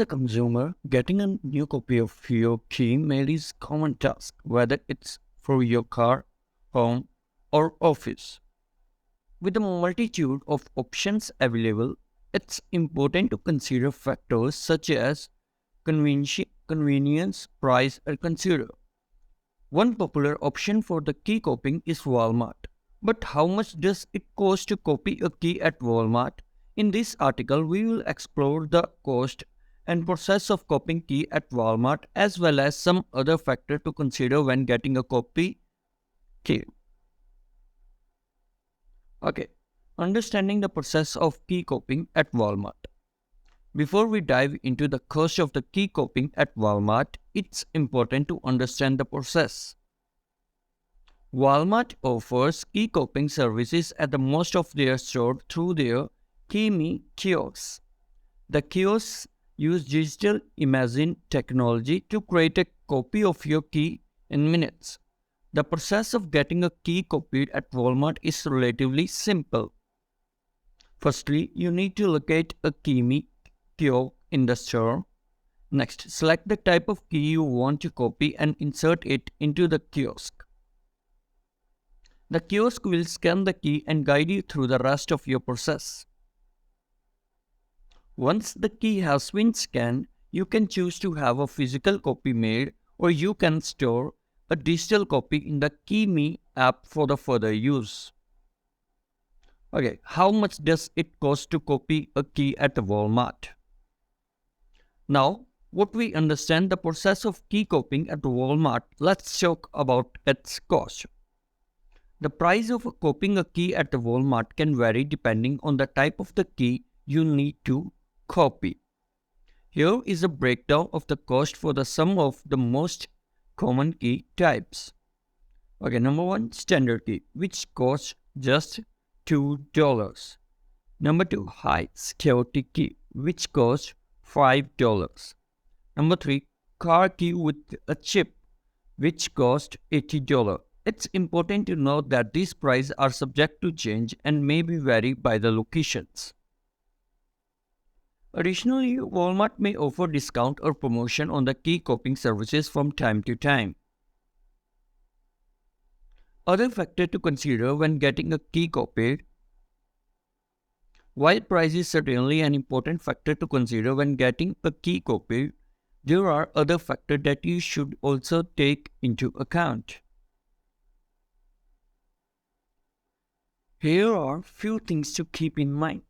The consumer, getting a new copy of your key mail is common task, whether it's for your car, home, or office. With a multitude of options available, it's important to consider factors such as convenience, price, and consider. One popular option for the key copying is Walmart. But how much does it cost to copy a key at Walmart? In this article, we will explore the cost and process of copying key at Walmart as well as some other factor to consider when getting a copy key. Okay, understanding the process of key copying at Walmart. Before we dive into the cost of the key copying at Walmart, it's important to understand the process. Walmart offers key copying services at the most of their stores through their KeyMe kiosks. The kiosks use digital imaging technology to create a copy of your key in minutes. The process of getting a key copied at Walmart is relatively simple. Firstly, you need to locate a KeyMe kiosk in the store. Next, select the type of key you want to copy and insert it into the kiosk. The kiosk will scan the key and guide you through the rest of your process. Once the key has been scanned, you can choose to have a physical copy made, or you can store a digital copy in the KeyMe app for the further use. Okay, how much does it cost to copy a key at Walmart? Now, what we understand the process of key copying at Walmart, let's talk about its cost. The price of copying a key at Walmart can vary depending on the type of the key you need to copy. Here is a breakdown of the cost for the sum of the most common key types. Okay, number one, standard key, which costs just $2. Number two, high security key, which costs $5. Number three, car key with a chip, which costs $80. It's important to note that these prices are subject to change and may vary by the locations. Additionally, Walmart may offer discount or promotion on the key copying services from time to time. Other factor to consider when getting a key copied. While price is certainly an important factor to consider when getting a key copied, there are other factors that you should also take into account. Here are few things to keep in mind.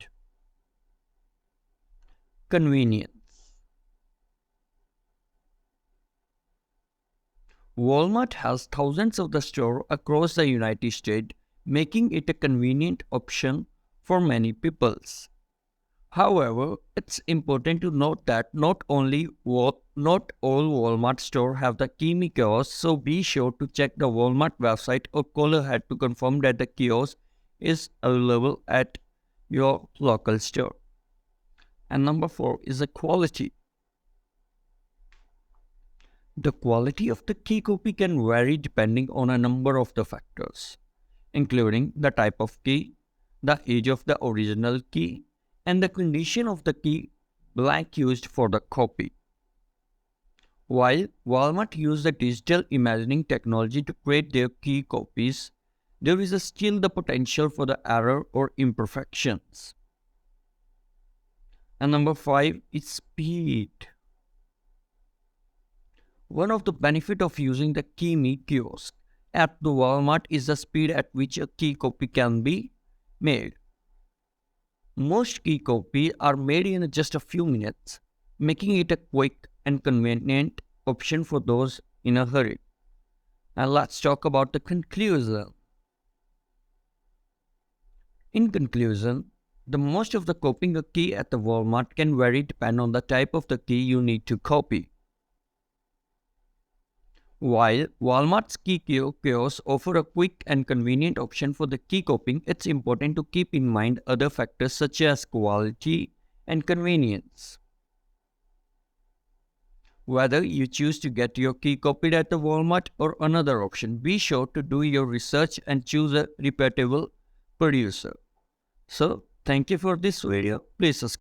Convenience. Walmart has thousands of the stores across the United States, making it a convenient option for many people. However, it's important to note that not all Walmart stores have the KeyMe kiosk, so be sure to check the Walmart website or call ahead to confirm that the kiosk is available at your local store. And number four is the quality. The quality of the key copy can vary depending on a number of the factors, including the type of key, the age of the original key, and the condition of the key blank used for the copy. While Walmart uses the digital imaging technology to create their key copies, there is still the potential for the error or imperfections. And number five is speed. One of the benefits of using the KeyMe kiosk at the Walmart is the speed at which a key copy can be made. Most key copies are made in just a few minutes, making it a quick and convenient option for those in a hurry. And let's talk about the conclusion. In conclusion, the most of the copying a key at the Walmart can vary depending on the type of the key you need to copy. While Walmart's key kiosks offer a quick and convenient option for the key copying, it's important to keep in mind other factors such as quality and convenience. Whether you choose to get your key copied at the Walmart or another option, be sure to do your research and choose a reputable producer. So, thank you for this video. Please subscribe.